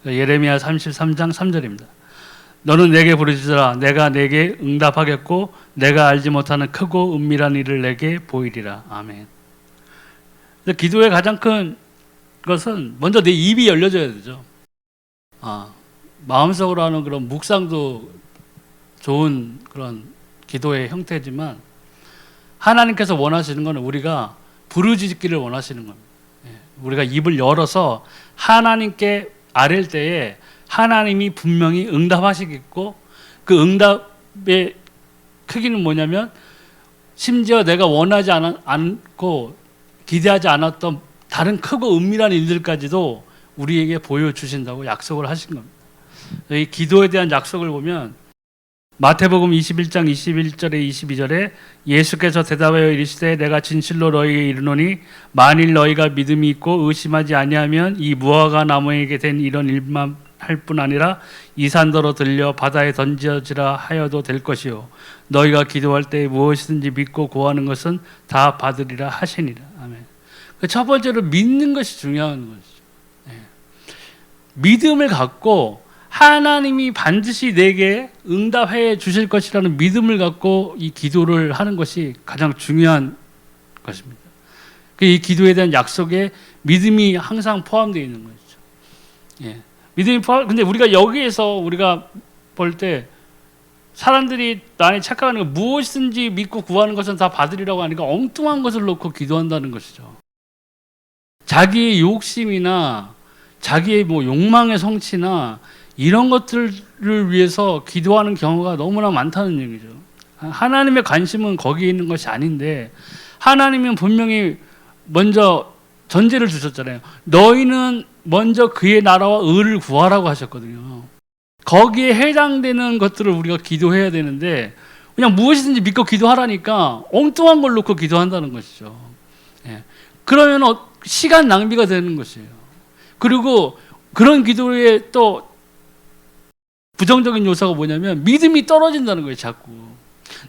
예레미야 33장 3절입니다. 너는 내게 부르짖으라. 내가 내게 응답하겠고 내가 알지 못하는 크고 은밀한 일을 내게 보이리라. 아멘. 기도의 가장 큰 것은 먼저 내 입이 열려져야 되죠. 마음속으로 하는 그런 묵상도 좋은 그런 기도의 형태지만 하나님께서 원하시는 것은 우리가 부르짖기를 원하시는 겁니다. 우리가 입을 열어서 하나님께 아랠 때에 하나님이 분명히 응답하시겠고 그 응답의 크기는 뭐냐면 심지어 내가 원하지 않고 기대하지 않았던 다른 크고 은밀한 일들까지도 우리에게 보여주신다고 약속을 하신 겁니다. 이 기도에 대한 약속을 보면 마태복음 21장 21절에 22절에 예수께서 대답하여 이르시되 내가 진실로 너희에게 이르노니 만일 너희가 믿음이 있고 의심하지 아니하면 이 무화과 나무에게 된 이런 일만 할 뿐 아니라 이 산더러 들려 바다에 던져지라 하여도 될 것이요 너희가 기도할 때 무엇이든지 믿고 구하는 것은 다 받으리라 하시니라. 아멘. 첫 번째로 믿는 것이 중요한 것이죠. 믿음을 갖고 하나님이 반드시 내게 응답해 주실 것이라는 믿음을 갖고 이 기도를 하는 것이 가장 중요한 것입니다. 이 기도에 대한 약속에 믿음이 항상 포함되어 있는 것이죠. 믿음이 근데 우리가 여기에서 우리가 볼 때 사람들이 나에 착각하는 거 무엇이든지 믿고 구하는 것은 다 받으리라고 하니까 엉뚱한 것을 놓고 기도한다는 것이죠. 자기의 욕심이나 자기의 욕망의 성취나 이런 것들을 위해서 기도하는 경우가 너무나 많다는 얘기죠. 하나님의 관심은 거기에 있는 것이 아닌데 하나님은 분명히 먼저 전제를 주셨잖아요. 너희는 먼저 그의 나라와 의를 구하라고 하셨거든요. 거기에 해당되는 것들을 우리가 기도해야 되는데 그냥 무엇이든지 믿고 기도하라니까 엉뚱한 걸 놓고 기도한다는 것이죠. 그러면 시간 낭비가 되는 것이에요. 그리고 그런 기도에 또 부정적인 요소가 뭐냐면 믿음이 떨어진다는 거예요. 자꾸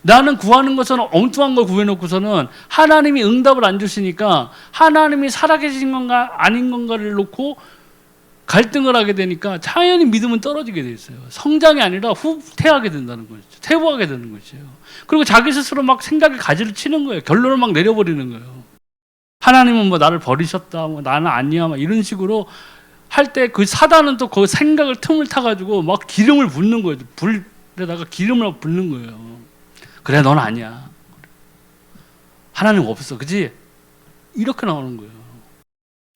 나는 구하는 것은 엉뚱한 걸 구해놓고서는 하나님이 응답을 안 주시니까 하나님이 살아계신 건가 아닌 건가를 놓고 갈등을 하게 되니까 당연히 믿음은 떨어지게 돼 있어요. 성장이 아니라 후퇴하게 된다는 거죠. 퇴보하게 되는 것이에요. 그리고 자기 스스로 막 생각에 가지를 치는 거예요. 결론을 막 내려버리는 거예요. 하나님은 나를 버리셨다, 나는 아니야, 이런 식으로 할 때 그 사단은 또 그 생각을 틈을 타가지고 막 기름을 붓는 거예요. 불에다가 기름을 붓는 거예요. 그래, 넌 아니야. 하나님 없어, 그지? 이렇게 나오는 거예요.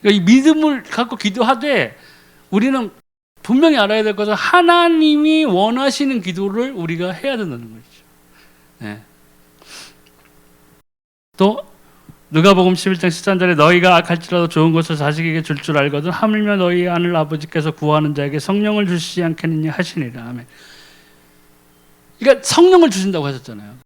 그러니까 이 믿음을 갖고 기도하되 우리는 분명히 알아야 될 것은 하나님이 원하시는 기도를 우리가 해야 된다는 거죠. 또 누가복음 11장 13절에 너희가 악할지라도 좋은 것을 자식에게 줄 줄 알거든 하물며 너희 하늘 아버지께서 구하는 자에게 성령을 주시지 않겠느냐 하시니라. 아멘. 그러니까 성령을 주신다고 하셨잖아요.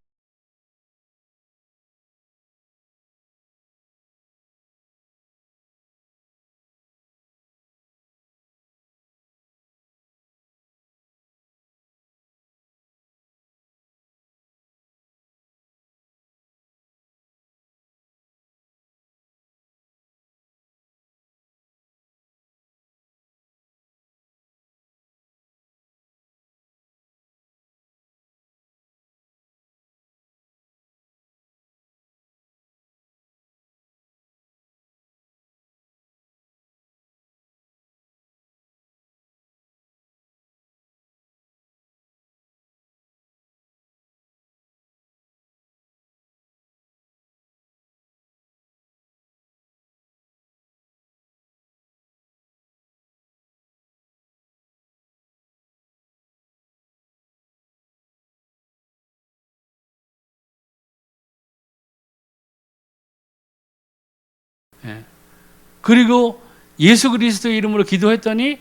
그리고 예수 그리스도의 이름으로 기도했더니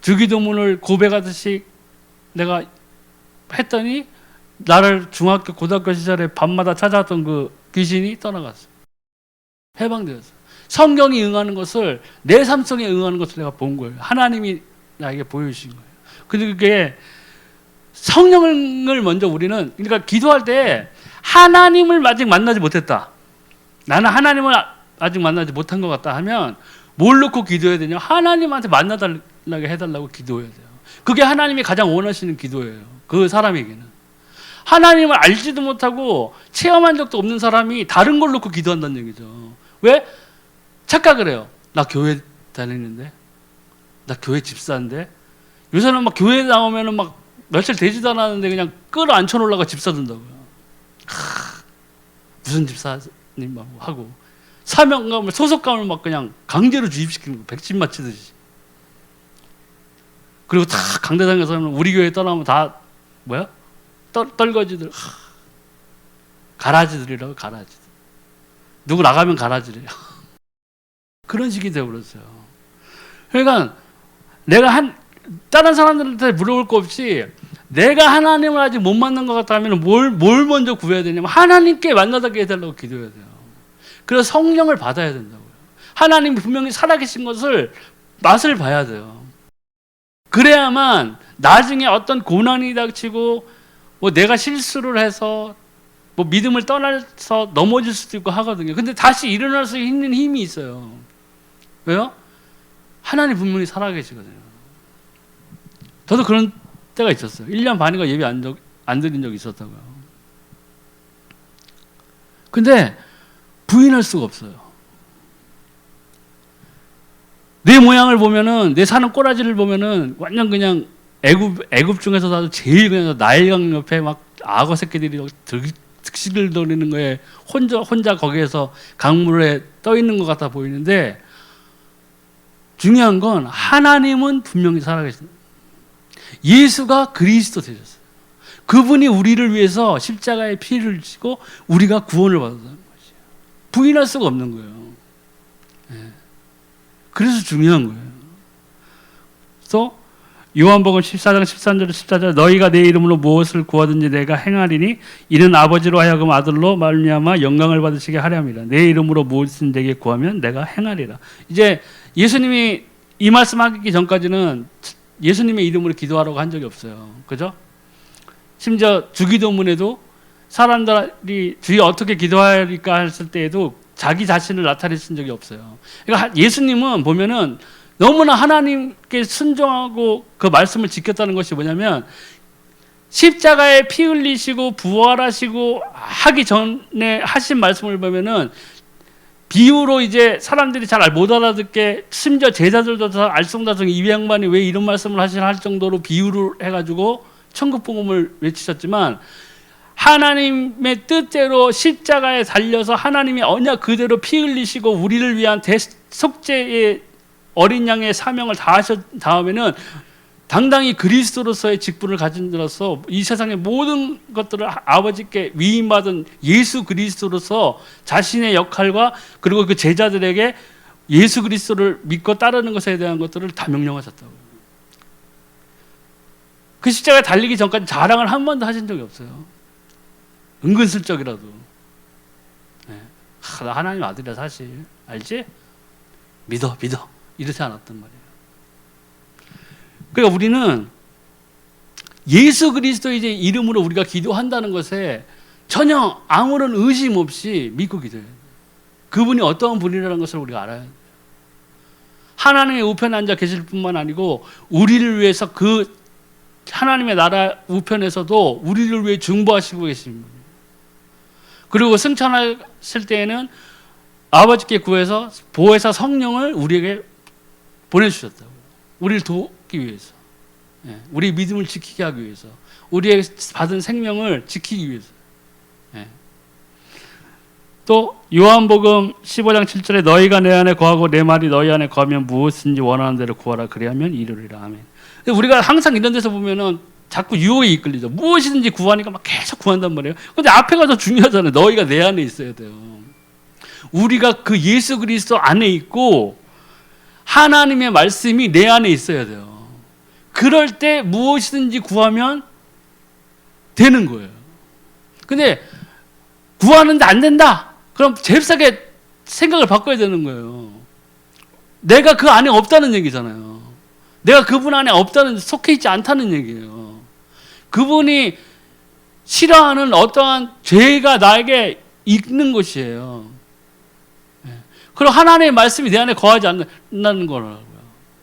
주기도문을 고백하듯이 내가 했더니 나를 중학교 고등학교 시절에 밤마다 찾아왔던 그 귀신이 떠나갔어. 해방되었어. 성경이 응하는 것을 내 삶 속에 응하는 것을 내가 본 거예요. 하나님이 나에게 보여주신 거예요. 그게 성령을 먼저 우리는 그러니까 기도할 때 하나님을 아직 만나지 못했다. 나는 하나님을 아직 만나지 못한 것 같다 하면 뭘 놓고 기도해야 되냐? 하나님한테 만나달라고 일어나게 해달라고 기도해야 돼요. 그게 하나님이 가장 원하시는 기도예요. 그 사람에게는. 하나님을 알지도 못하고 체험한 적도 없는 사람이 다른 걸 놓고 기도한다는 얘기죠. 왜? 착각을 해요. 나 교회 다니는데, 나 교회 집사인데, 요새는 막 교회 나오면은 막 며칠 되지도 않았는데 그냥 끌어앉혀 놓으려고 집사 든다고요. 무슨 집사님 하고 사명감을, 소속감을 막 그냥 강제로 주입시키는 거, 백신 맞히듯이. 그리고 다 강대상에서는 우리 교회 떠나면 다 뭐야? 떨거지들, 가라지들이라고. 가라지들. 누구 나가면 가라지래요. 그런 식이 되어버렸어요. 그러니까 내가 다른 사람들한테 물어볼 거 없이 내가 하나님을 아직 못 만난 것 같다면 뭘 먼저 구해야 되냐면 하나님께 만나게 해달라고 기도해야 돼요. 그래서 성령을 받아야 된다고요. 하나님이 분명히 살아계신 것을 맛을 봐야 돼요. 그래야만 나중에 어떤 고난이 닥치고 뭐 내가 실수를 해서 뭐 믿음을 떠나서 넘어질 수도 있고 하거든요. 근데 다시 일어날 수 있는 힘이 있어요. 왜요? 하나님 분명히 살아계시거든요. 저도 그런 때가 있었어요. 1년 반인가 예배 안 드린 적이 있었다고요. 근데 부인할 수가 없어요. 내 모양을 보면은, 내 사는 꼬라지를 보면은 완전 그냥 애굽 중에서도 제일 그냥 나일강 옆에 막 악어 새끼들이 득실을 돌리는 거에 혼자 거기에서 강물에 떠 있는 것 같아 보이는데, 중요한 건 하나님은 분명히 살아계십니다. 예수가 그리스도 되셨어요. 그분이 우리를 위해서 십자가에 피를 지고 우리가 구원을 받았다는 것이에요. 부인할 수가 없는 거예요. 네. 그래서 중요한 거예요. 그래서 요한복음 14장 13절 14절 너희가 내 이름으로 무엇을 구하든지 내가 행하리니 이는 아버지로 하여금 아들로 말미암아 영광을 받으시게 하려 함이라. 내 이름으로 무엇을 내게 구하면 내가 행하리라. 이제 예수님이 이 말씀하기 전까지는 예수님의 이름으로 기도하라고 한 적이 없어요. 그죠? 심지어 주기도문에도 사람들이 주여 어떻게 기도할까 했을 때에도 자기 자신을 나타내신 적이 없어요. 그러니까 예수님은 보면은 너무나 하나님께 순종하고 그 말씀을 지켰다는 것이 뭐냐면, 십자가에 피 흘리시고 부활하시고 하기 전에 하신 말씀을 보면은 비유로 이제 사람들이 잘 못 알아듣게, 심지어 제자들도 다 알쏭달쏭 이 양반이 왜 이런 말씀을 하시나 할 정도로 비유를 해가지고 천국 복음을 외치셨지만, 하나님의 뜻대로 십자가에 달려서 하나님의 언약 그대로 피 흘리시고 우리를 위한 속죄의 어린 양의 사명을 다하셨 다음에는 당당히 그리스도로서의 직분을 가진 자로서 이 세상의 모든 것들을 아버지께 위임받은 예수 그리스도로서 자신의 역할과 그리고 그 제자들에게 예수 그리스도를 믿고 따르는 것에 대한 것들을 다 명령하셨다고요. 그 십자가에 달리기 전까지 자랑을 한 번도 하신 적이 없어요. 은근슬쩍이라도. 네. 나 하나님 아들이야 사실. 알지? 믿어. 이러지 않았단 말이에요. 그러니까 우리는 예수 그리스도의 이제 이름으로 우리가 기도한다는 것에 전혀 아무런 의심 없이 믿고 기도해야 돼요. 그분이 어떠한 분이라는 것을 우리가 알아야 돼요. 하나님의 우편에 앉아 계실 뿐만 아니고 우리를 위해서 그 하나님의 나라 우편에서도 우리를 위해 중보하시고 계십니다. 그리고 승천하실 때에는 아버지께 구해서 보혜사 성령을 우리에게 보내주셨다고요. 우리를 돕기 위해서, 우리 믿음을 지키게 하기 위해서, 우리의 받은 생명을 지키기 위해서. 또 요한복음 15장 7절에 너희가 내 안에 거하고 내 말이 너희 안에 거하면 무엇인지 원하는 대로 구하라 그리하면 이루리라. 아멘. 우리가 항상 이런 데서 보면은 자꾸 유혹에 이끌리죠. 무엇이든지 구하니까 막 계속 구한단 말이에요. 근데 앞에가 더 중요하잖아요. 너희가 내 안에 있어야 돼요. 우리가 그 예수 그리스도 안에 있고 하나님의 말씀이 내 안에 있어야 돼요. 그럴 때 무엇이든지 구하면 되는 거예요. 근데 구하는데 안 된다. 그럼 잽싸게 생각을 바꿔야 되는 거예요. 내가 그 안에 없다는 얘기잖아요. 내가 그분 안에 없다는, 속해 있지 않다는 얘기예요. 그분이 싫어하는 어떠한 죄가 나에게 있는 것이에요. 그럼 하나님의 말씀이 내 안에 거하지 않는다는 거라고요.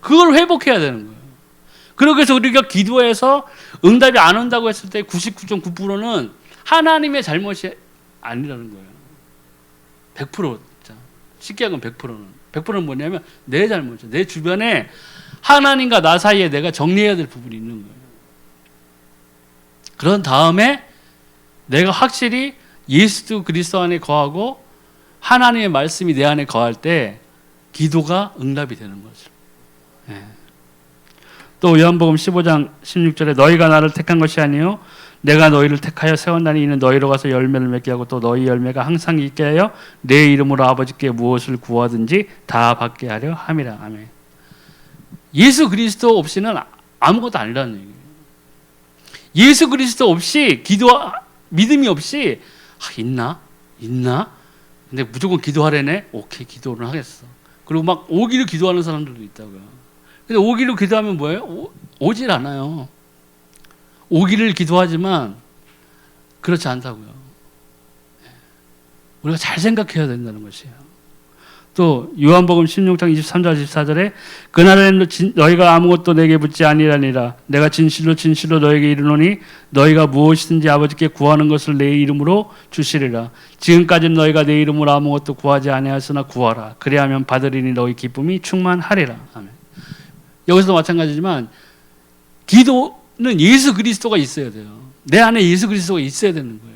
그걸 회복해야 되는 거예요. 그러기 위해서 우리가 기도해서 응답이 안 온다고 했을 때 99.9%는 하나님의 잘못이 아니라는 거예요. 100% 진짜. 쉽게 하면 100%는. 100%는 뭐냐면 내 잘못이죠. 내 주변에 하나님과 나 사이에 내가 정리해야 될 부분이 있는 거예요. 그런 다음에 내가 확실히 예수 그리스도 안에 거하고 하나님의 말씀이 내 안에 거할 때 기도가 응답이 되는 거죠. 예. 또 요한복음 15장 16절에 너희가 나를 택한 것이 아니요 내가 너희를 택하여 세웠나니 이는 너희로 가서 열매를 맺게 하고 또 너희 열매가 항상 있게 하여 내 이름으로 아버지께 무엇을 구하든지 다 받게 하려 함이라. 아멘. 예수 그리스도 없이는 아무것도 아니라는 얘기예요. 예수 그리스도 없이 믿음이 없이 있나? 근데 무조건 기도하래네? 오케이, 기도를 하겠어. 그리고 막 오기로 기도하는 사람들도 있다고요. 근데 오기로 기도하면 뭐예요? 오질 않아요. 오기를 기도하지만 그렇지 않다고요. 우리가 잘 생각해야 된다는 것이에요. 또 요한복음 16장 23절 24절에 그날에는 너희가 아무것도 내게 묻지 아니하리라. 내가 진실로 너에게 이르노니 너희가 무엇이든지 아버지께 구하는 것을 내 이름으로 주시리라. 지금까지는 너희가 내 이름으로 아무것도 구하지 아니하였으나 구하라. 그리하면 받으리니 너희 기쁨이 충만하리라. 아멘. 여기서도 마찬가지지만 기도는 예수 그리스도가 있어야 돼요. 내 안에 예수 그리스도가 있어야 되는 거예요.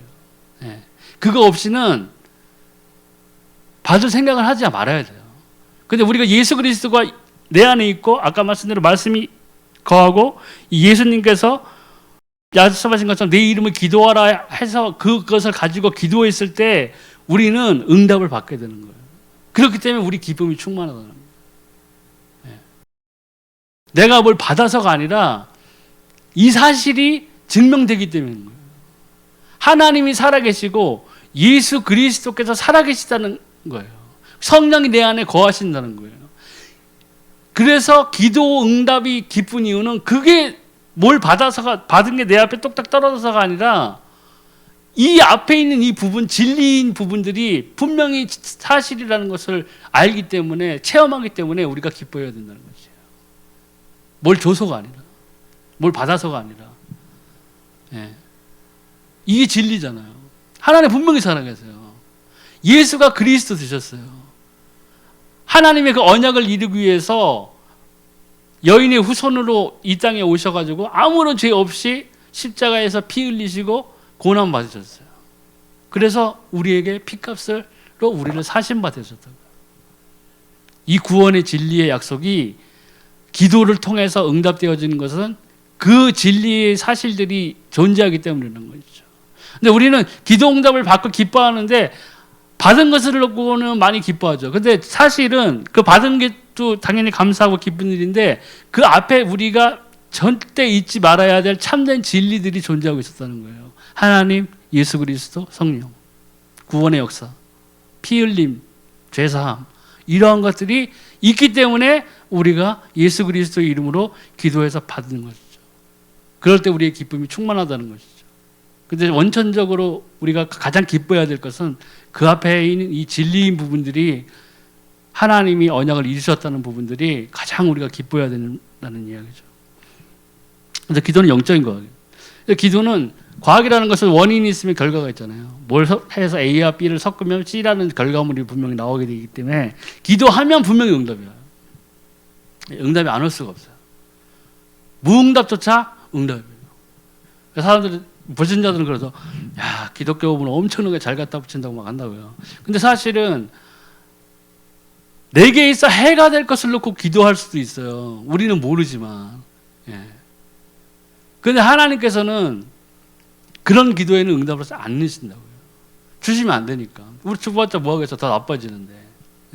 네. 그거 없이는 받을 생각을 하지 말아야 돼요. 근데 우리가 예수 그리스도가 내 안에 있고 아까 말씀대로 말씀이 거하고 예수님께서 약속하신 것처럼 내 이름을 기도하라 해서 그것을 가지고 기도했을 때 우리는 응답을 받게 되는 거예요. 그렇기 때문에 우리 기쁨이 충만하다는 거예요. 네. 내가 뭘 받아서가 아니라 이 사실이 증명되기 때문인 거예요. 하나님이 살아계시고 예수 그리스도께서 살아계시다는 거예요. 성령이 내 안에 거하신다는 거예요. 그래서 기도 응답이 기쁜 이유는 그게 뭘 받은 게 내 앞에 똑딱 떨어져서가 아니라 이 앞에 있는 이 부분, 진리인 부분들이 분명히 사실이라는 것을 알기 때문에, 체험하기 때문에 우리가 기뻐해야 된다는 것이에요. 뭘 줘서가 아니라, 뭘 받아서가 아니라. 예. 이게 진리잖아요. 하나님 분명히 살아계세요. 예수가 그리스도 되셨어요. 하나님의 그 언약을 이루기 위해서 여인의 후손으로 이 땅에 오셔가지고 아무런 죄 없이 십자가에서 피 흘리시고 고난 받으셨어요. 그래서 우리에게 피값으로 우리를 사신 바 되셨다고요. 이 구원의 진리의 약속이 기도를 통해서 응답되어지는 것은 그 진리의 사실들이 존재하기 때문이라는 거죠. 근데 우리는 기도 응답을 받고 기뻐하는데 받은 것을 놓고는 많이 기뻐하죠. 근데 사실은 그 받은 게 또 당연히 감사하고 기쁜 일인데 그 앞에 우리가 절대 잊지 말아야 될 참된 진리들이 존재하고 있었다는 거예요. 하나님, 예수 그리스도, 성령, 구원의 역사, 피 흘림, 죄사함, 이러한 것들이 있기 때문에 우리가 예수 그리스도의 이름으로 기도해서 받는 것이죠. 그럴 때 우리의 기쁨이 충만하다는 것이죠. 근데 원천적으로 우리가 가장 기뻐해야 될 것은 그 앞에 있는 이 진리인 부분들이 하나님이 언약을 이루셨다는 부분들이 가장 우리가 기뻐해야 된다는 이야기죠. 그래서 기도는 영적인 거예요. 기도는 과학이라는 것은 원인이 있으면 결과가 있잖아요. 뭘 해서 A와 B를 섞으면 C라는 결과물이 분명히 나오게 되기 때문에 기도하면 분명히 응답이에요. 응답이 안 올 수가 없어요. 무응답조차 응답이에요. 사람들이 불신자들은 그래서 야 기독교는 엄청나게 잘 갖다 붙인다고 막 한다고요. 근데 사실은 내게 있어 해가 될 것을 놓고 기도할 수도 있어요. 우리는 모르지만. 예. 근데 하나님께서는 그런 기도에는 응답을 안 넣으신다고요. 주시면 안 되니까. 우리 주봤자 뭐 하겠어. 더 나빠지는데.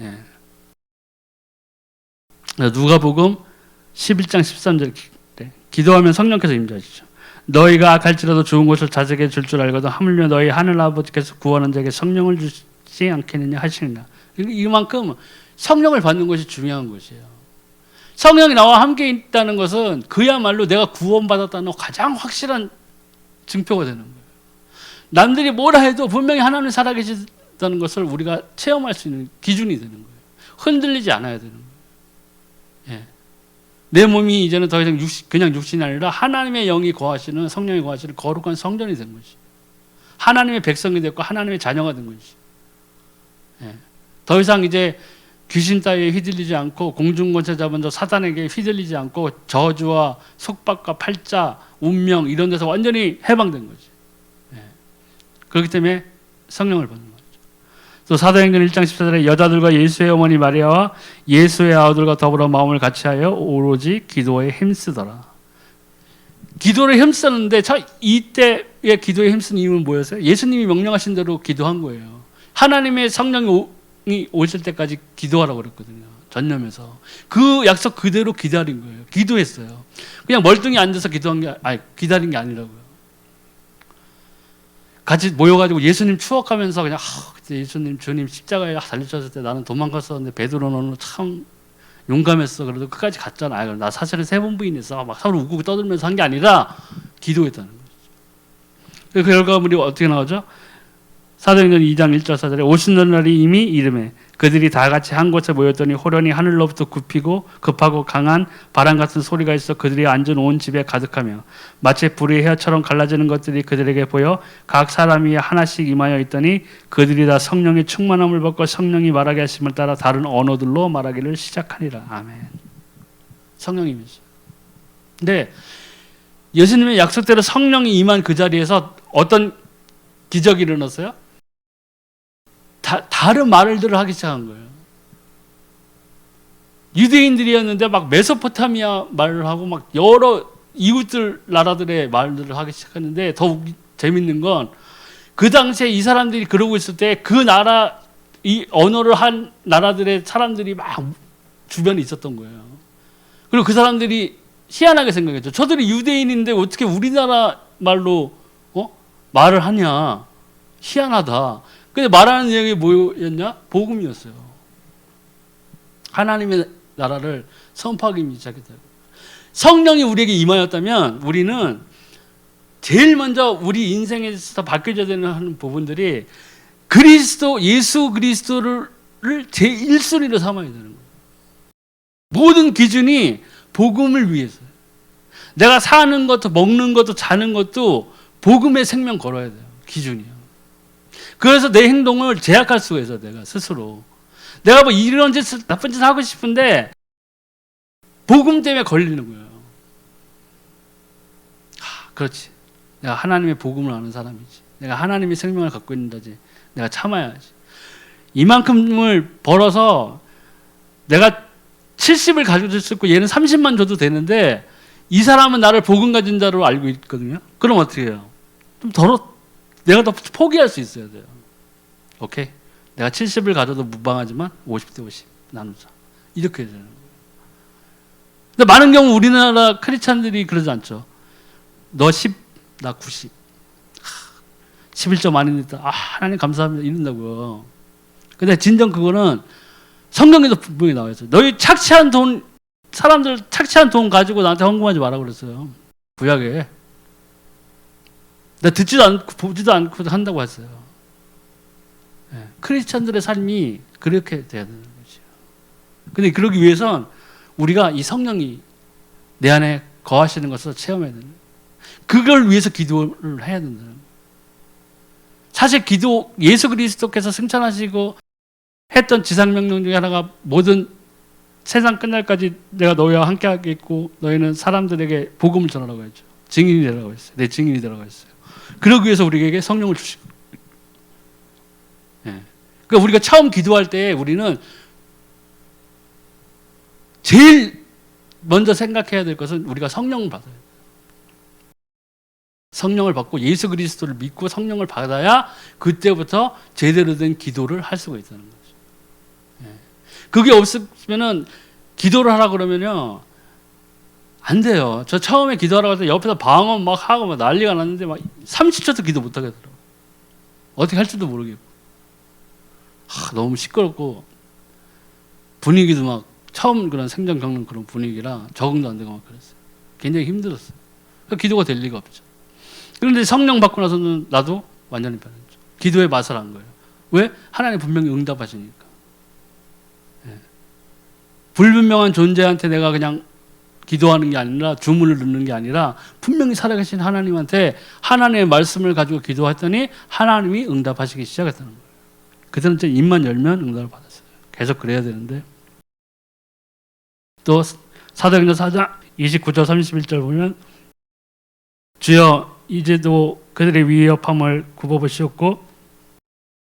예. 누가복음 11장 13절 기도하면 성령께서 임재하시죠. 너희가 악할지라도 좋은 것을 자식에게 줄 줄 알거든 하물며 너희 하늘 아버지께서 구하는 자에게 성령을 주지 않겠느냐 하시느냐. 이만큼 성령을 받는 것이 중요한 것이에요. 성령이 나와 함께 있다는 것은 그야말로 내가 구원받았다는 가장 확실한 증표가 되는 거예요. 남들이 뭐라 해도 분명히 하나님 살아계시다는 것을 우리가 체험할 수 있는 기준이 되는 거예요. 흔들리지 않아야 되는 거예요. 예. 내 몸이 이제는 더 이상 그냥 육신이 아니라 하나님의 영이 거하시는, 성령이 거하시는 거룩한 성전이 된 것이. 하나님의 백성이 됐고 하나님의 자녀가 된 것이. 예. 더 이상 이제 귀신 따위에 휘둘리지 않고 공중권세 잡은 자 사단에게 휘둘리지 않고 저주와 속박과 팔자, 운명 이런 데서 완전히 해방된 거지. 예. 그렇기 때문에 성령을 받는 거죠. 또 사도행전 1장 14절에 여자들과 예수의 어머니 마리아와 예수의 아우들과 더불어 마음을 같이하여 오로지 기도에 힘쓰더라. 기도를 힘쓰는데 이때의 기도에 힘쓴 이유는 뭐였어요? 예수님이 명령하신 대로 기도한 거예요. 하나님의 성령이 오실 때까지 기도하라고 그랬거든요. 전념해서. 그 약속 그대로 기다린 거예요. 기도했어요. 그냥 멀뚱히 앉아서 기다린 게 아니라고요. 같이 모여가지고 예수님 추억하면서 그냥 그때 예수님 주님 십자가에 달리셨을 때 나는 도망갔었는데 베드로 너는 참 용감했어. 그래도 끝까지 갔잖아. 나 사실은 세 번 부인했어. 막 서로 웃고 떠들면서 한 게 아니라 기도했다는 거죠. 그 결과물이 어떻게 나오죠? 사도행전 2장 1절 4절에 오시는 날이 이미 이르매 그들이 다 같이 한 곳에 모였더니 호련히 하늘로부터 급하고 강한 바람 같은 소리가 있어 그들이 앉은 온 집에 가득하며 마치 불의 헤어처럼 갈라지는 것들이 그들에게 보여 각 사람 위에 하나씩 임하여 있더니 그들이 다 성령의 충만함을 받고 성령이 말하게 하심을 따라 다른 언어들로 말하기를 시작하니라. 아멘. 성령님이죠. 근데 예수님의 약속대로 성령이 임한 그 자리에서 어떤 기적이 일어났어요? 다른 말들을 하기 시작한 거예요. 유대인들이었는데 막 메소포타미아 말을 하고 막 여러 이웃들 나라들의 말들을 하기 시작했는데 더 재밌는 건 그 당시에 이 사람들이 그러고 있을 때 그 나라 이 언어를 한 나라들의 사람들이 막 주변에 있었던 거예요. 그리고 그 사람들이 희한하게 생각했죠. 저들이 유대인인데 어떻게 우리나라 말로 말을 하냐. 희한하다. 근데 말하는 내용이 뭐였냐? 복음이었어요. 하나님의 나라를 선포하기 시작했다. 성령이 우리에게 임하였다면 우리는 제일 먼저 우리 인생에서 바뀌어져야 되는 부분들이 예수 그리스도를 제1순위로 삼아야 되는 거예요. 모든 기준이 복음을 위해서요. 내가 사는 것도 먹는 것도 자는 것도 복음의 생명 걸어야 돼요. 기준이요. 그래서 내 행동을 제약할 수가 있어. 내가 스스로 내가 뭐 이런 짓 나쁜 짓을 하고 싶은데 복음 때문에 걸리는 거예요. 그렇지. 내가 하나님의 복음을 아는 사람이지. 내가 하나님의 생명을 갖고 있는다지. 내가 참아야지. 이만큼을 벌어서 내가 70을 가지고 있고 얘는 30만 줘도 되는데 이 사람은 나를 복음 가진 자로 알고 있거든요. 그럼 어떻게 해요? 좀 내가 더 포기할 수 있어야 돼요. 오케이? 내가 70을 가져도 무방하지만 50대 50 나누자. 이렇게 해야 되는 거예요. 근데 많은 경우 우리나라 크리스찬들이 그러지 않죠. 너 10, 나 90. 11점 아닙니다. 하나님 감사합니다. 이런다고요. 근데 진정 그거는 성경에도 분명히 나와 있어요. 너희 사람들 착취한 돈 가지고 나한테 헌금하지 마라 그랬어요. 구약에. 내가 듣지도 않고 보지도 않고 한다고 했어요. 네. 크리스찬들의 삶이 그렇게 돼야 되는 거죠. 근데 그러기 위해선 우리가 이 성령이 내 안에 거하시는 것을 체험해야 되는 거예요. 그걸 위해서 기도를 해야 된다는 거예요. 사실 예수 그리스도께서 승천하시고 했던 지상명령 중에 하나가 모든 세상 끝날까지 내가 너희와 함께 하겠고 너희는 사람들에게 복음을 전하라고 했죠. 증인이 되라고 했어요. 내 증인이 되라고 했어요. 그러기 위해서 우리에게 성령을 주시고. 예. 그러니까 우리가 처음 기도할 때 우리는 제일 먼저 생각해야 될 것은 우리가 성령을 받아야 돼요. 성령을 받고 예수 그리스도를 믿고 성령을 받아야 그때부터 제대로 된 기도를 할 수가 있다는 거죠. 예. 그게 없으면은 기도를 하라 그러면요 안 돼요. 저 처음에 기도하라고 할 때 옆에서 방언 막 하고 막 난리가 났는데 막 30초도 기도 못 하겠더라고요. 어떻게 할 줄도 모르겠고 너무 시끄럽고 분위기도 막 처음 그런 생전 겪는 그런 분위기라 적응도 안 되고 막 그랬어요. 굉장히 힘들었어요. 기도가 될 리가 없죠. 그런데 성령 받고 나서는 나도 완전히 변했죠. 기도의 맛을 안 거예요. 왜? 하나님 분명히 응답하시니까. 예. 불분명한 존재한테 내가 그냥 기도하는 게 아니라 주문을 넣는 게 아니라 분명히 살아계신 하나님한테 하나님의 말씀을 가지고 기도했더니 하나님이 응답하시기 시작했다는 거예요. 그때는 이제 입만 열면 응답을 받았어요. 계속 그래야 되는데. 또 사도행전 4장 29절 31절 보면 주여 이제도 그들의 위협함을 굽어보시옵고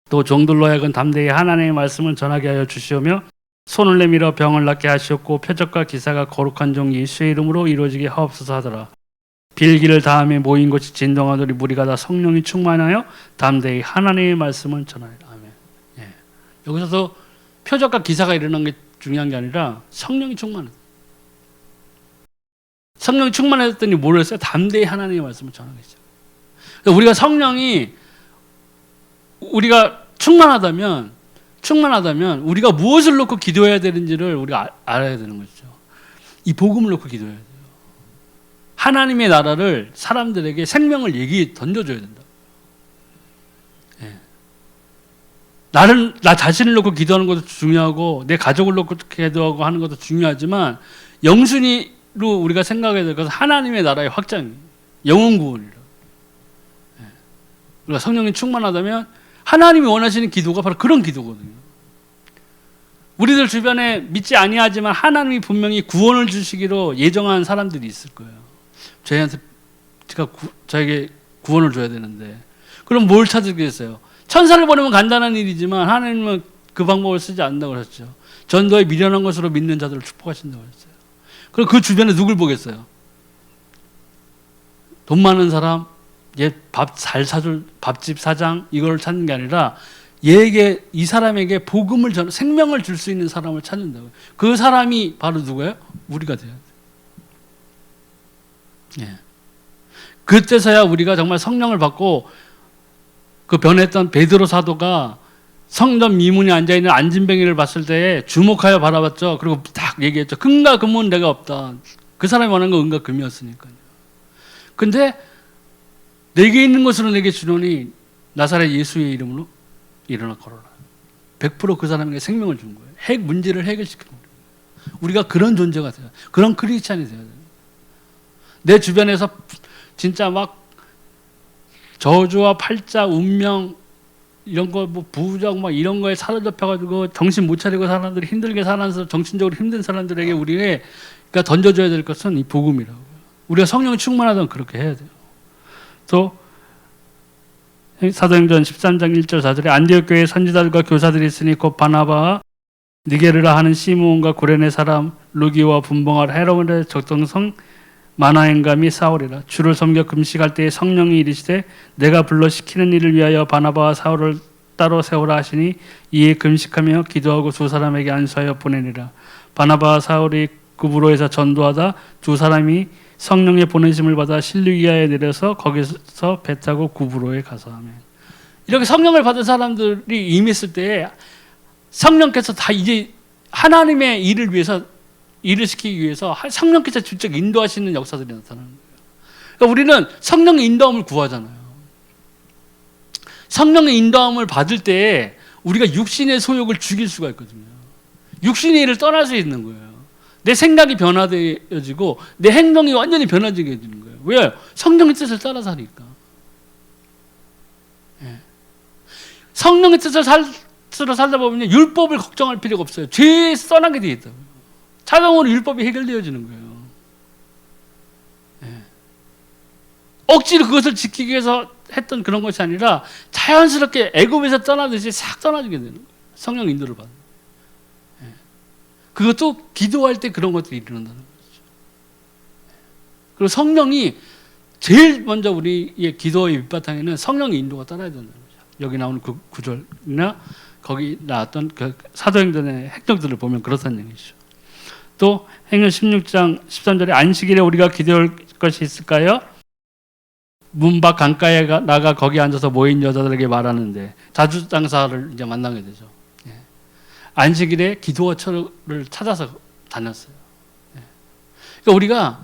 또 종들로 하여금 담대히 하나님의 말씀을 전하게 하여 주시오며 손을 내밀어 병을 낫게 하시옵고 표적과 기사가 거룩한 종 예수의 이름으로 이루어지게 하옵소서 하더라. 빌기를 다음에 모인 곳이 진동하더니 무리가 다 성령이 충만하여 담대히 하나님의 말씀을 전하리라. 아멘. 예. 여기서도 표적과 기사가 일어난 게 중요한 게 아니라 성령이 충만했어요. 성령이 충만했더니 뭘 했어요? 담대히 하나님의 말씀을 전하겠죠. 우리가 성령이 우리가 충만하다면 우리가 무엇을 놓고 기도해야 되는지를 우리가 알아야 되는 거죠. 이 복음을 놓고 기도해야 돼요. 하나님의 나라를 사람들에게 생명을 던져줘야 된다. 예. 나 자신을 놓고 기도하는 것도 중요하고 내 가족을 놓고 기도하고 하는 것도 중요하지만 영순위로 우리가 생각해야 될 것은 하나님의 나라의 확장이에요. 영혼 구원이라. 예. 우리가 성령이 충만하다면 하나님이 원하시는 기도가 바로 그런 기도거든요. 우리들 주변에 믿지 아니하지만 하나님이 분명히 구원을 주시기로 예정한 사람들이 있을 거예요. 저에게 구원을 줘야 되는데 그럼 뭘 찾으겠어요? 천사를 보내면 간단한 일이지만 하나님은 그 방법을 쓰지 않는다고 그랬죠. 전도에 미련한 것으로 믿는 자들을 축복하신다고 그랬어요. 그럼 그 주변에 누굴 보겠어요? 돈 많은 사람, 밥 잘 사줄 밥집 사장 이걸 찾는 게 아니라 이 사람에게 복음을 생명을 줄 수 있는 사람을 찾는다고요. 그 사람이 바로 누구예요? 우리가 돼야 돼요. 예. 그때서야 우리가 정말 성령을 받고 그 변했던 베드로 사도가 성전 미문에 앉아있는 안진뱅이를 봤을 때 주목하여 바라봤죠. 그리고 딱 얘기했죠. 금과 금은 내가 없다. 그 사람이 원하는 건 은과 금이었으니까요. 근데 내게 있는 것으로 내게 주노니 나사렛 예수의 이름으로 일어나 걸어라. 100% 그 사람에게 생명을 준 거예요. 문제를 해결시키는 거예요. 우리가 그런 존재가 돼요. 그런 크리스찬이 돼야 돼요. 내 주변에서 진짜 막 저주와 팔자, 운명 이런 거 뭐 부정 막 이런 거에 사로잡혀가지고 정신 못 차리고 사람들이 힘들게 살아서 정신적으로 힘든 사람들에게 우리가 던져줘야 될 것은 이 복음이라고요. 우리가 성령이 충만하다면 그렇게 해야 돼요. 또 사도행전 13장 1절 4절에 안디옥 교회에 선지자들과 교사들이 있으니 곧 바나바와 니게르라 하는 시므온과 구레네 사람 루기와 분봉할 헤로데 적동성 마나엔가 및 사울이라. 주를 섬겨 금식할 때에 성령이 이르시되 내가 불러 시키는 일을 위하여 바나바와 사울을 따로 세우라 하시니 이에 금식하며 기도하고 두 사람에게 안수하여 보내니라. 바나바와 사울이 구브로에서 전도하다 두 사람이 성령의 보내심을 받아 실루기아에 내려서 거기서 배 타고 구브로에 가서 하면. 이렇게 성령을 받은 사람들이 임했을 때에 성령께서 다 이제 하나님의 일을 시키기 위해서 성령께서 직접 인도하시는 역사들이 나타나는 거예요. 그러니까 우리는 성령의 인도함을 구하잖아요. 성령의 인도함을 받을 때 우리가 육신의 소욕을 죽일 수가 있거든요. 육신의 일을 떠날 수 있는 거예요. 내 생각이 변화되어지고 내 행동이 완전히 변화지게 되는 거예요. 왜요? 성령의 뜻을 따라서 하니까. 예. 성령의 뜻을 살다 보면 율법을 걱정할 필요가 없어요. 죄에 떠나게 되어 있다고요. 자동으로 율법이 해결되어지는 거예요. 예. 억지로 그것을 지키기 위해서 했던 그런 것이 아니라 자연스럽게 애굽에서 떠나듯이 싹 떠나지게 되는 거예요. 성령 인도를 받는 거예요. 예. 그것도 기도할 때 그런 것들이 일어난다는 거죠. 그리고 성령이 제일 먼저 우리의 기도의 밑바탕에는 성령의 인도가 따라야 된다는 거죠. 여기 나오는 그 구절이나 거기 나왔던 그 사도행전의 행적들을 보면 그렇다는 얘기죠. 또 행전 16장 13절에 안식일에 우리가 기도할 것이 있을까요? 문 밖 강가에 나가 거기 앉아서 모인 여자들에게 말하는데 자주장사를 이제 만나게 되죠. 예. 안식일에 기도처를 찾아서 다녔어요. 예. 그러니까 우리가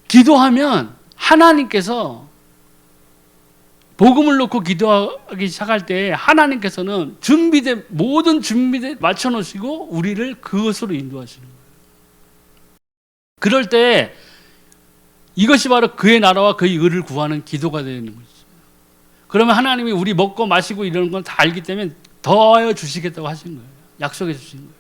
기도하면 하나님께서 복음을 놓고 기도하기 시작할 때 하나님께서는 모든 준비돼 맞춰놓으시고 우리를 그것으로 인도하시는 거예요. 그럴 때 이것이 바로 그의 나라와 그의 의를 구하는 기도가 되는 거죠. 그러면 하나님이 우리 먹고 마시고 이런 건 다 알기 때문에 더하여 주시겠다고 하신 거예요. 약속해 주신 거예요.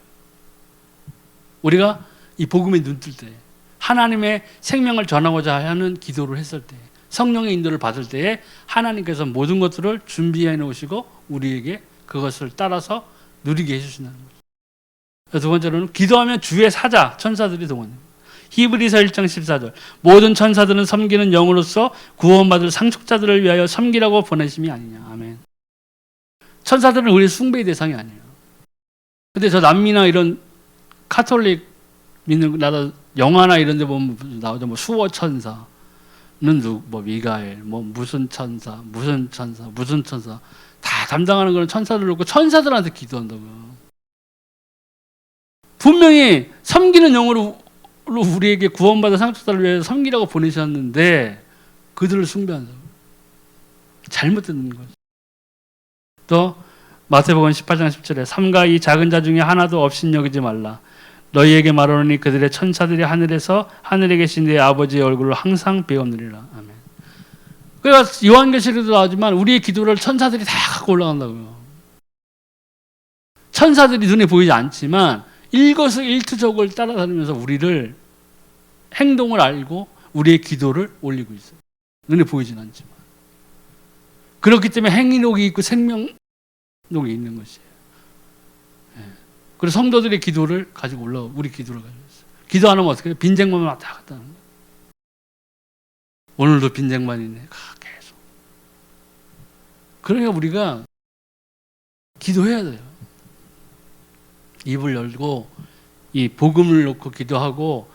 우리가 이 복음에 눈 뜰 때, 하나님의 생명을 전하고자 하는 기도를 했을 때, 성령의 인도를 받을 때에 하나님께서 모든 것들을 준비해 놓으시고 우리에게 그것을 따라서 누리게 해주신다는 거죠. 두 번째로는 기도하면 주의 사자, 천사들이 동원됩니다. 히브리서 1장 14절 모든 천사들은 섬기는 영으로서 구원받을 상속자들을 위하여 섬기라고 보내심이 아니냐. 아멘. 천사들은 우리의 숭배의 대상이 아니에요. 근데 저 남미나 이런 카톨릭 믿는 나라 영화나 이런 데 보면 나오죠. 뭐 수호 천사는 뭐 미가엘, 뭐 무슨 천사, 무슨 천사, 무슨 천사 다 담당하는 거는 천사들 놓고 천사들한테 기도한다고요. 분명히 섬기는 영으로 우리에게 구원받은 상속자를 위해서 섬기라고 보내셨는데 그들을 숭배한다고. 잘못 듣는 거죠. 또 마태복음 18장 10절에 삼가 이 작은 자 중에 하나도 없인 여기지 말라. 너희에게 말하노니 그들의 천사들이 하늘에서 하늘에 계신 내 아버지의 얼굴을 항상 배우느리라. 아멘. 그러니까 요한계시록에도 나오지만 우리의 기도를 천사들이 다 갖고 올라간다고요. 천사들이 눈에 보이지 않지만 일거수일투족을 따라다니면서 우리를 행동을 알고 우리의 기도를 올리고 있어요. 눈에 보이진 않지만. 그렇기 때문에 행위록이 있고 생명록이 있는 것이에요. 그래서 성도들의 기도를 가지고 올라오고 우리 기도를 가지고 있어요. 기도 안 하면 어떻게 해요? 빈쟁만 왔다 갔다 하는 거예요. 오늘도 빈쟁만이네. 계속. 그러니까 우리가 기도해야 돼요. 입을 열고 이 복음을 놓고 기도하고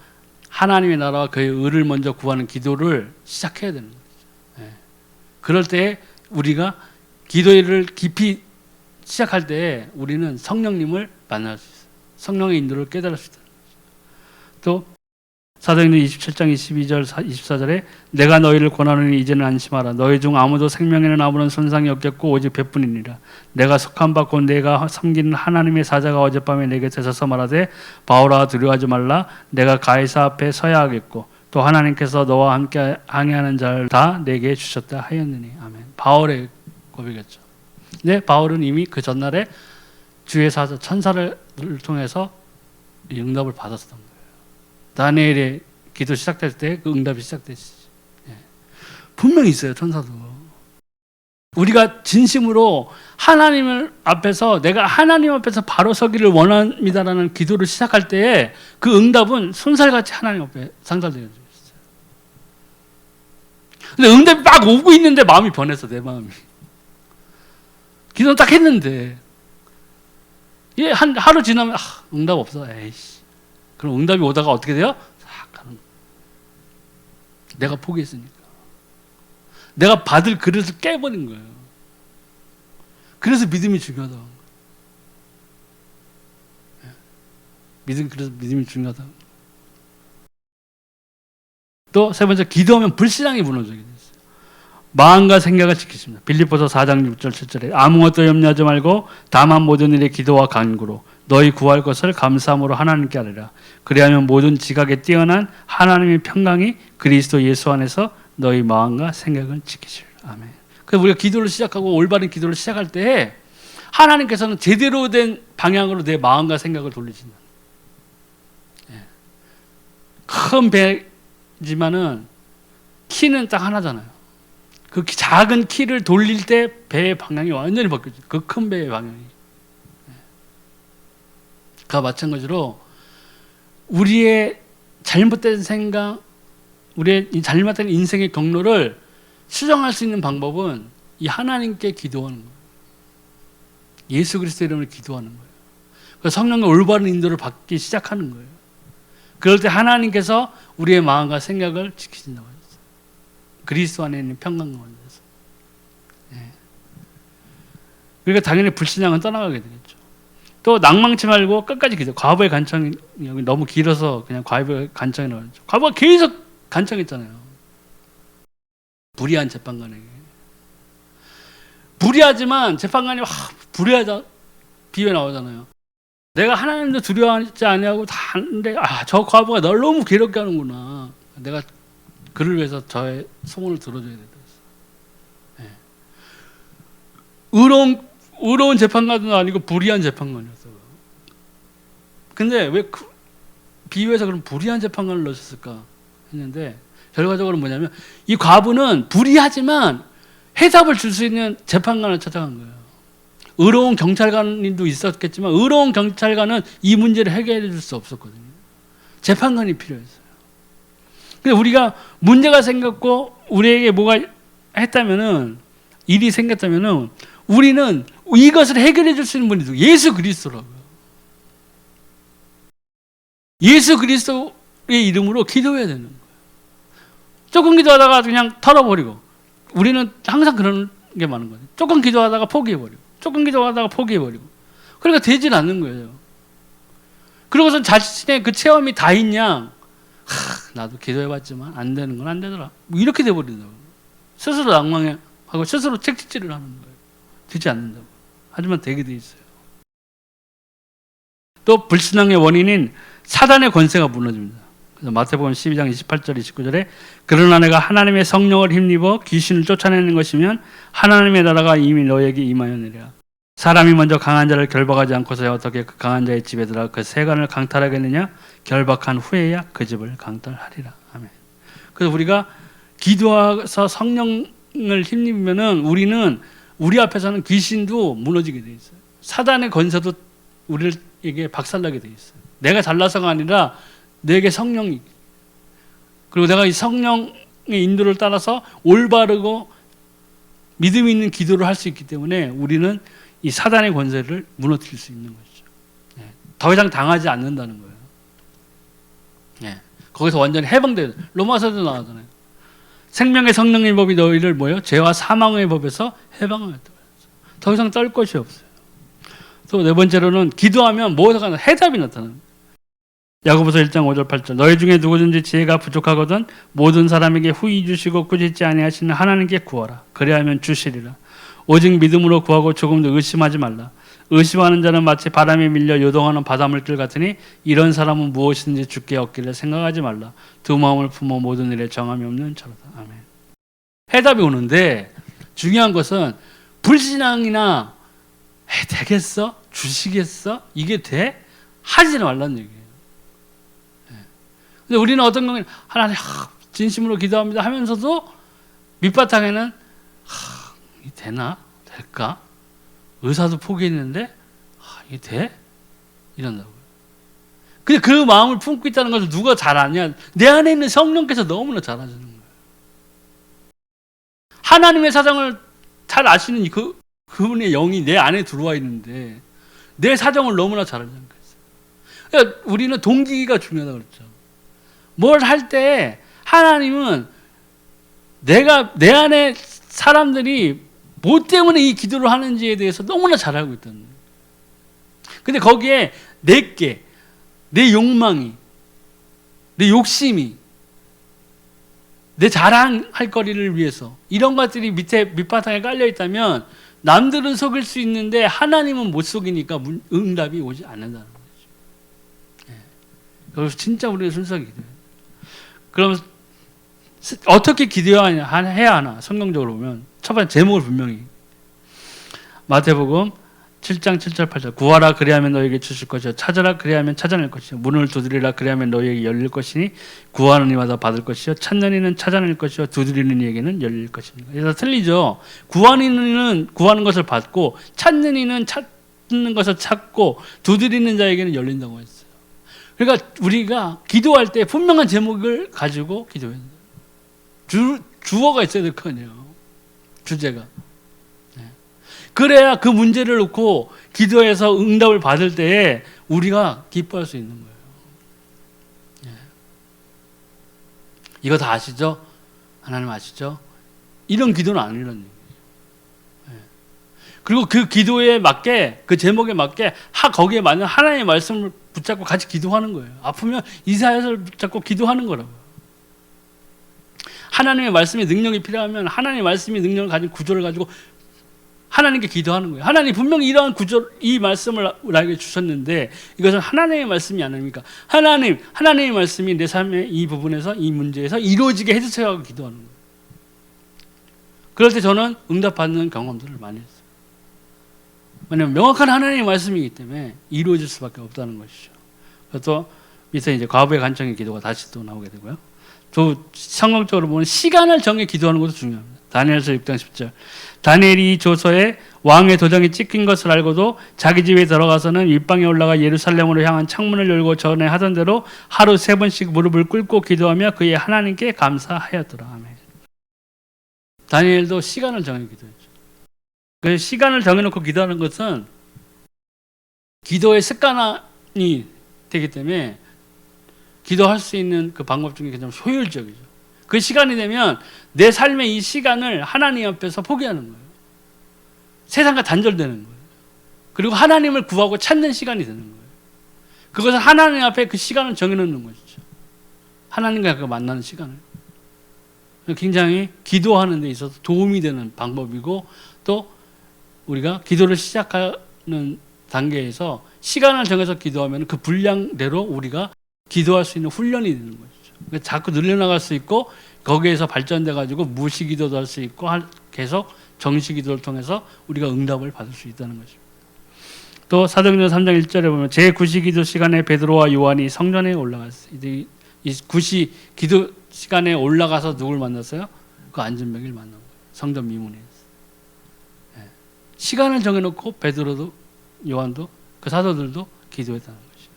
하나님의 나라와 그의 의를 먼저 구하는 기도를 시작해야 되는 거죠. 그럴 때 우리가 기도를 깊이 시작할 때 우리는 성령님을 만날 수 있어요. 성령의 인도를 깨달을 수 있어요. 또 사도행전 27장 22절 24절에 내가 너희를 권하노니 이제는 안심하라. 너희 중 아무도 생명에는 아무런 손상이 없겠고 오직 배뿐이니라. 내가 속한 받고 내가 섬기는 하나님의 사자가 어젯밤에 내 곁에 서서 말하되 바울아 두려워하지 말라. 내가 가이사 앞에 서야 하겠고 또 하나님께서 너와 함께 항해하는 자를 다 내게 주셨다 하였느니. 아멘. 바울의 고백이었죠. 근데 바울은 이미 그 전날에 주의 사자 천사를 통해서 응답을 받았던 거예요. 다니엘의 기도 시작될 때 그 응답이 시작됐지. 분명히 있어요, 천사도. 우리가 진심으로 하나님 앞에서 내가 하나님 앞에서 바로 서기를 원합니다라는 기도를 시작할 때에 그 응답은 손살같이 하나님 앞에 상달되어 있어요. 근데 응답이 막 오고 있는데 마음이 변했어, 내 마음이. 기도는 딱 했는데 하루 지나면 응답 없어. 에이씨. 그럼 응답이 오다가 어떻게 돼요? 싹 가는 거예요. 내가 포기했으니까. 내가 받을 그릇을 깨버린 거예요. 그래서 믿음이 중요하다. 그래서 믿음이 중요하다. 또 세 번째, 기도하면 불신앙이 무너지게 됐어요. 마음과 생각을 지키십니다. 빌립보서 4장 6절 7절에 아무것도 염려하지 말고 다만 모든 일에 기도와 간구로 너희 구할 것을 감사함으로 하나님께 아뢰라. 그리하면 모든 지각에 뛰어난 하나님의 평강이 그리스도 예수 안에서 너희 마음과 생각을 지키시리라. 아멘. 그래서 우리가 기도를 시작하고 올바른 기도를 시작할 때 하나님께서는 제대로 된 방향으로 내 마음과 생각을 돌리신다. 큰 배지만은 키는 딱 하나잖아요. 그 작은 키를 돌릴 때 배의 방향이 완전히 바뀌어져요. 그 큰 배의 방향이. 그와 마찬가지로 우리의 잘못된 생각, 우리의 이 잘못된 인생의 경로를 수정할 수 있는 방법은 이 하나님께 기도하는 거예요. 예수 그리스도 이름으로 기도하는 거예요. 그래서 성령의 올바른 인도를 받기 시작하는 거예요. 그럴 때 하나님께서 우리의 마음과 생각을 지키신다고 했어요. 그리스도 안에 있는 평강과 원에서. 그러니까 당연히 불신앙은 떠나가게 되겠죠. 또 낭망치 말고 끝까지 기도. 과거의 간청이 여기 너무 길어서 그냥 과거의 간청이 나오죠. 과거가 계속 간청했잖아요. 불의한 재판관에게. 불의하지만 재판관이 불의하다 비유에 나오잖아요. 내가 하나님도 두려워하지 아니하고 다 하는데 저 과부가 널 너무 괴롭게 하는구나. 내가 그를 위해서 저의 소원을 들어줘야 된다. 네. 의로운 재판관도 아니고 불의한 재판관이었어. 근데 왜 비유해서 그럼 불의한 재판관을 넣으셨을까 했는데 결과적으로 뭐냐면 이 과부는 불의하지만 해답을 줄 수 있는 재판관을 찾아간 거예요. 의로운 경찰관도 있었겠지만 의로운 경찰관은 이 문제를 해결해 줄 수 없었거든요. 재판관이 필요했어요. 근데 우리가 문제가 생겼고 우리에게 뭐가 했다면은 일이 생겼다면은 우리는 이것을 해결해 줄 수 있는 분이 예수 그리스도라고요. 예수 그리스도의 이름으로 기도해야 되는 거예요. 조금 기도하다가 그냥 털어버리고 우리는 항상 그런 게 많은 거예요. 조금 기도하다가 포기해버리고 조금 기도하다가 포기해버리고 그러니까 되질 않는 거예요. 그러고선 자신의 그 체험이 다 있냐 나도 기도해봤지만 안 되는 건 안 되더라 뭐 이렇게 돼버린다고. 스스로 낭망하고 스스로 책찍질을 하는 거예요. 되지 않는다고. 하지만 되게 돼 있어요. 또 불신앙의 원인인 사단의 권세가 무너집니다. 그래서 마태복음 12장 28절 29절에 그러나 내가 하나님의 성령을 힘입어 귀신을 쫓아내는 것이면 하나님의 나라가 이미 너에게 임하였느니라. 사람이 먼저 강한 자를 결박하지 않고서야 어떻게 그 강한 자의 집에 들어가 그 세간을 강탈하겠느냐. 결박한 후에야 그 집을 강탈하리라. 아멘. 그래서 우리가 기도해서 성령을 힘입으면은 우리는 우리 앞에서는 귀신도 무너지게 돼 있어요. 사단의 권세도 우리에게 박살나게 돼 있어요. 내가 잘나서가 아니라 내게 성령이 그리고 내가 이 성령의 인도를 따라서 올바르고 믿음 있는 기도를 할 수 있기 때문에 우리는 이 사단의 권세를 무너뜨릴 수 있는 거죠. 더 이상 당하지 않는다는 거예요. 거기서 완전히 해방돼요. 로마서도 나오잖아요. 생명의 성령의 법이 너희를 뭐요? 죄와 사망의 법에서 해방하였다. 더 이상 떨 것이 없어요. 또 네 번째로는 기도하면 뭐가 해답이 나타납니다. 야고보서 1장 5절 8절 너희 중에 누구든지 지혜가 부족하거든 모든 사람에게 후히 주시고 꾸짖지 아니하시는 하나님께 구하라. 그리하면 주시리라. 오직 믿음으로 구하고 조금도 의심하지 말라. 의심하는 자는 마치 바람에 밀려 요동하는 바닷물길 같으니 이런 사람은 무엇이든지 주께 얻기를 생각하지 말라. 두 마음을 품어 모든 일에 정함이 없는 자로다. 아멘. 해답이 오는데 중요한 것은 불신앙이나 되겠어? 주시겠어? 이게 돼? 하지는 말라는 얘기예요. 근데 우리는 어떤 경우에는 하나님 진심으로 기도합니다 하면서도 밑바탕에는 이게 되나? 될까? 의사도 포기했는데 이게 돼? 이런다고요. 근데 그 마음을 품고 있다는 것을 누가 잘 아냐? 내 안에 있는 성령께서 너무나 잘 아시는 거예요. 하나님의 사정을 잘 아시는 그분의 영이 내 안에 들어와 있는데 내 사정을 너무나 잘 알잖아요. 그러니까 우리는 동기가 중요하다고 그랬죠. 뭘 할 때 하나님은 내가 내 안에 사람들이 뭐 때문에 이 기도를 하는지에 대해서 너무나 잘 알고 있다는 거예요. 근데 거기에 내 욕망이, 내 욕심이, 내 자랑할 거리를 위해서 이런 것들이 밑바탕에 깔려 있다면 남들은 속일 수 있는데 하나님은 못 속이니까 응답이 오지 않는다는 거죠. 그래서 진짜 우리가 순수하게 기도해요. 그럼 어떻게 기도해야 하나? 성경적으로 보면 첫 번째 제목을 분명히 마태복음 7장 7절 8절 구하라 그리하면 너에게 주실 것이요 찾아라 그리하면 찾아낼 것이요 문을 두드리라 그리하면 너에게 열릴 것이니 구하는 이마다 받을 것이요 찾는 이는 찾아낼 것이요 두드리는 이에게는 열릴 것입니다. 그래서 틀리죠. 구하는 이는 구하는 것을 받고 찾는 이는 찾는 것을 찾고 두드리는 자에게는 열린다고 했어요. 그러니까 우리가 기도할 때 분명한 제목을 가지고 기도해야 돼요. 주어가 있어야 될 거 아니에요. 주제가. 그래야 그 문제를 놓고 기도해서 응답을 받을 때에 우리가 기뻐할 수 있는 거예요. 이거 다 아시죠? 하나님 아시죠? 이런 기도는 아니라는 얘기예요. 그리고 그 기도에 맞게 그 제목에 맞게 거기에 맞는 하나님의 말씀을 붙잡고 같이 기도하는 거예요. 아프면 이사야서를 붙잡고 기도하는 거라고요. 하나님의 말씀의 능력이 필요하면 하나님의 말씀의 능력을 가진 구조를 가지고 하나님께 기도하는 거예요. 하나님 분명히 이러한 구절, 이 말씀을 나에게 주셨는데 이것은 하나님의 말씀이 아닙니까? 하나님의 말씀이 내 삶의 이 부분에서, 이 문제에서 이루어지게 해주세요 하고 기도하는 거예요. 그럴 때 저는 응답받는 경험들을 많이 했어요. 왜냐하면 명확한 하나님의 말씀이기 때문에 이루어질 수밖에 없다는 것이죠. 또 밑에 이제 과부의 간청의 기도가 다시 또 나오게 되고요. 또 성경적으로 보면 시간을 정해 기도하는 것도 중요합니다. 다니엘서 6장 10절. 다니엘이 이 조서에 왕의 도장이 찍힌 것을 알고도 자기 집에 들어가서는 윗방에 올라가 예루살렘으로 향한 창문을 열고 전에 하던 대로 하루 3번씩 무릎을 꿇고 기도하며 그의 하나님께 감사하였더라. 아멘. 다니엘도 시간을 정해 기도했죠. 그 시간을 정해놓고 기도하는 것은 기도의 습관이 되기 때문에 기도할 수 있는 그 방법 중에 가장 효율적이죠. 그 시간이 되면 내 삶의 이 시간을 하나님 앞에서 포기하는 거예요. 세상과 단절되는 거예요. 그리고 하나님을 구하고 찾는 시간이 되는 거예요. 그것은 하나님 앞에 그 시간을 정해놓는 것이죠. 하나님과 그 만나는 시간을. 굉장히 기도하는 데 있어서 도움이 되는 방법이고, 또 우리가 기도를 시작하는 단계에서 시간을 정해서 기도하면 그 분량대로 우리가 기도할 수 있는 훈련이 되는 거죠. 자꾸 늘려나갈 수 있고, 거기에서 발전돼 가지고 무시기도도 할 수 있고, 계속 정시기도를 통해서 우리가 응답을 받을 수 있다는 것입니다. 또 사도행전 3장 1절에 보면 제9시기도 시간에 베드로와 요한이 성전에 올라갔어요. 이 9시 기도 시간에 올라가서 누굴 만났어요? 그 안전병을 만난 거예요. 성전 미문에. 시간을 정해놓고 베드로도 요한도 그 사도들도 기도했다는 것이죠.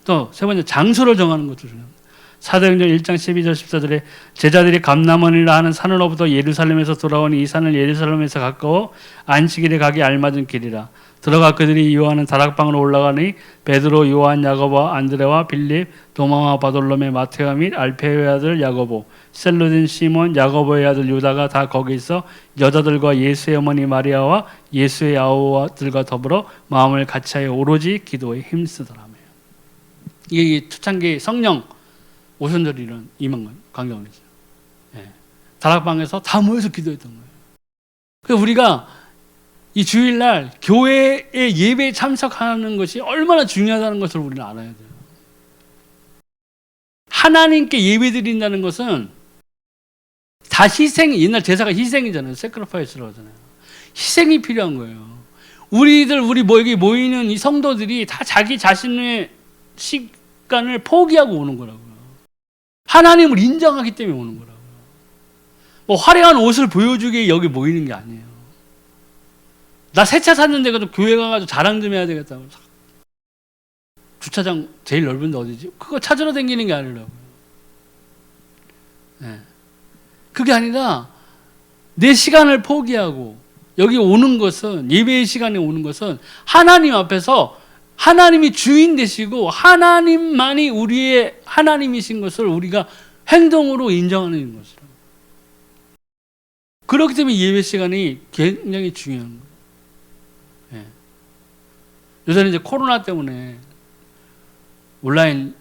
또 세 번째, 장소를 정하는 것도 중요합니다. 사도행전 1장 12절 14절에 제자들이 감람원이라 하는 산으로부터 예루살렘에서 돌아오니 이 산을 예루살렘에서 가까워 안식일에 가기 알맞은 길이라. 들어가 그들이 요하는 다락방으로 올라가니 베드로, 요한, 야고보, 안드레와 빌립, 도마와 바돌로메, 마테오 및 알페의 아들 야고보, 셀로딘 시몬, 야고보의 아들 유다가 다 거기 있어 여자들과 예수의 어머니 마리아와 예수의 아우들과 더불어 마음을 같이하여 오로지 기도에 힘쓰더라며. 이게 초창기 성령 오순절이 임한 광경이죠. 다락방에서 다 모여서 기도했던 거예요. 그래서 우리가 이 주일날 교회의 예배에 참석하는 것이 얼마나 중요하다는 것을 우리는 알아야 돼요. 하나님께 예배 드린다는 것은 다 희생이, 옛날 제사가 희생이잖아요. 세크리파이스라고 하잖아요. 희생이 필요한 거예요. 우리 여기 모이는 이 성도들이 다 자기 자신의 시간을 포기하고 오는 거라고요. 하나님을 인정하기 때문에 오는 거라고요. 뭐 화려한 옷을 보여주기에 여기 모이는 게 아니에요. 나 새 차 샀는데 가지고 교회 가가지고 자랑 좀 해야 되겠다고. 주차장 제일 넓은데 어디지? 그거 찾으러 다니는 게 아니라고요. 그게 아니라 내 시간을 포기하고 여기 오는 것은, 예배의 시간에 오는 것은 하나님 앞에서 하나님이 주인 되시고 하나님만이 우리의 하나님이신 것을 우리가 행동으로 인정하는 것이라고. 그렇기 때문에 예배 시간이 굉장히 중요한 거예요. 요새는 이제 코로나 때문에 온라인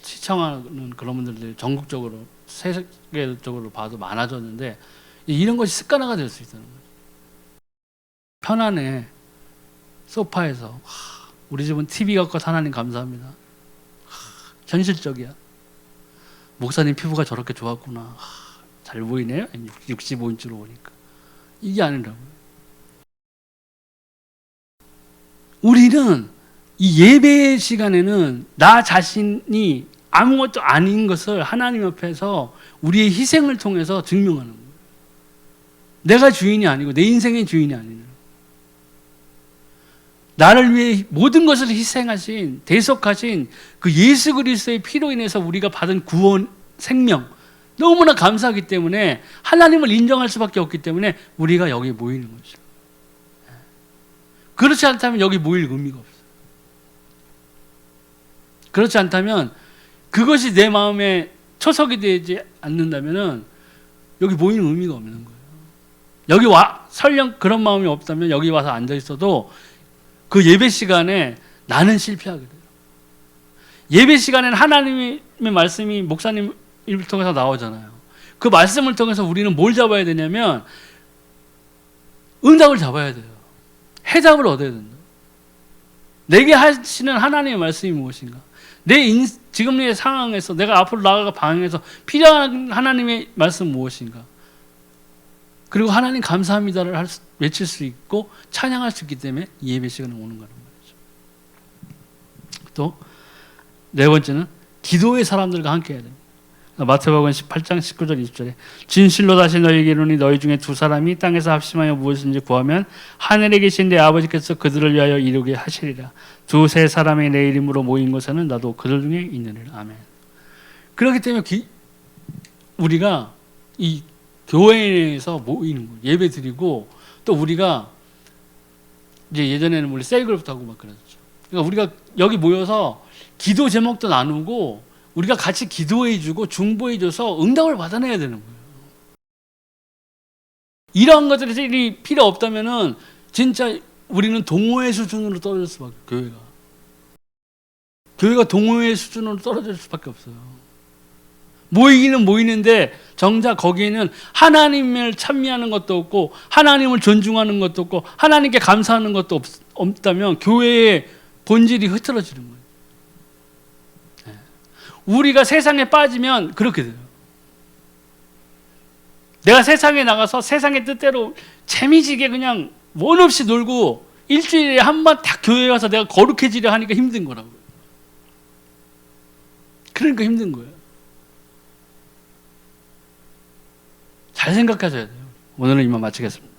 시청하는 그런 분들이 전국적으로, 세계적으로 봐도 많아졌는데, 이런 것이 습관화가 될 수 있다는 거죠. 편안해 소파에서, 우리 집은 TV가 껏 하나님 감사합니다. 현실적이야. 목사님 피부가 저렇게 좋았구나. 잘 보이네요. 65인치로 보니까. 이게 아니라고요. 우리는 이 예배 시간에는 나 자신이 아무것도 아닌 것을 하나님 앞에서 우리의 희생을 통해서 증명하는 거예요. 내가 주인이 아니고 내 인생의 주인이 아니에요. 나를 위해 모든 것을 희생하신, 대속하신 그 예수 그리스도의 피로 인해서 우리가 받은 구원, 생명, 너무나 감사하기 때문에 하나님을 인정할 수밖에 없기 때문에 우리가 여기 모이는 거죠. 그렇지 않다면 여기 모일 의미가 없어요. 그렇지 않다면, 그것이 내 마음에 초석이 되지 않는다면 여기 모이는 의미가 없는 거예요. 여기 설령 그런 마음이 없다면 여기 와서 앉아 있어도 그 예배 시간에 나는 실패하게 돼요. 예배 시간에는 하나님의 말씀이 목사님 입을 통해서 나오잖아요. 그 말씀을 통해서 우리는 뭘 잡아야 되냐면, 응답을 잡아야 돼요. 해답을 얻어야 된다. 내게 하시는 하나님의 말씀이 무엇인가? 지금 내 상황에서 내가 앞으로 나아가 방향에서 필요한 하나님의 말씀 무엇인가? 그리고 하나님 감사합니다를 외칠 수 있고 찬양할 수 있기 때문에 이 예배 시간에 오는 거란 말이죠. 또 네 번째는 기도의 사람들과 함께 해야 됩니다. 마태복음 18장 19절 20절에 진실로 다시 너희에게 이르노니 너희 중에 두 사람이 땅에서 합심하여 무엇인지 구하면 하늘에 계신 내 아버지께서 그들을 위하여 이루게 하시리라. 두세 사람이 내 이름으로 모인 곳에는 나도 그들 중에 있느니라. 아멘. 그렇기 때문에 우리가 이 교회에서 모이는 거 예배 드리고 또 우리가 이제 예전에는 우리 셀그룹도 하고 막 그랬죠. 그러니까 우리가 여기 모여서 기도 제목도 나누고 우리가 같이 기도해주고 중보해줘서 응답을 받아내야 되는 거예요. 이러한 것들이 필요 없다면은 진짜 우리는 동호회 수준으로 떨어질 수밖에 교회가 동호회 수준으로 떨어질 수밖에 없어요. 모이기는 모이는데 정작 거기에는 하나님을 찬미하는 것도 없고 하나님을 존중하는 것도 없고 하나님께 감사하는 것도 없다면 교회의 본질이 흐트러지는 거예요. 우리가 세상에 빠지면 그렇게 돼요. 내가 세상에 나가서 세상의 뜻대로 재미지게 그냥 원 없이 놀고 일주일에 한 번 딱 교회에 가서 내가 거룩해지려 하니까 힘든 거라고요. 그러니까 힘든 거예요. 잘 생각하셔야 돼요. 오늘은 이만 마치겠습니다.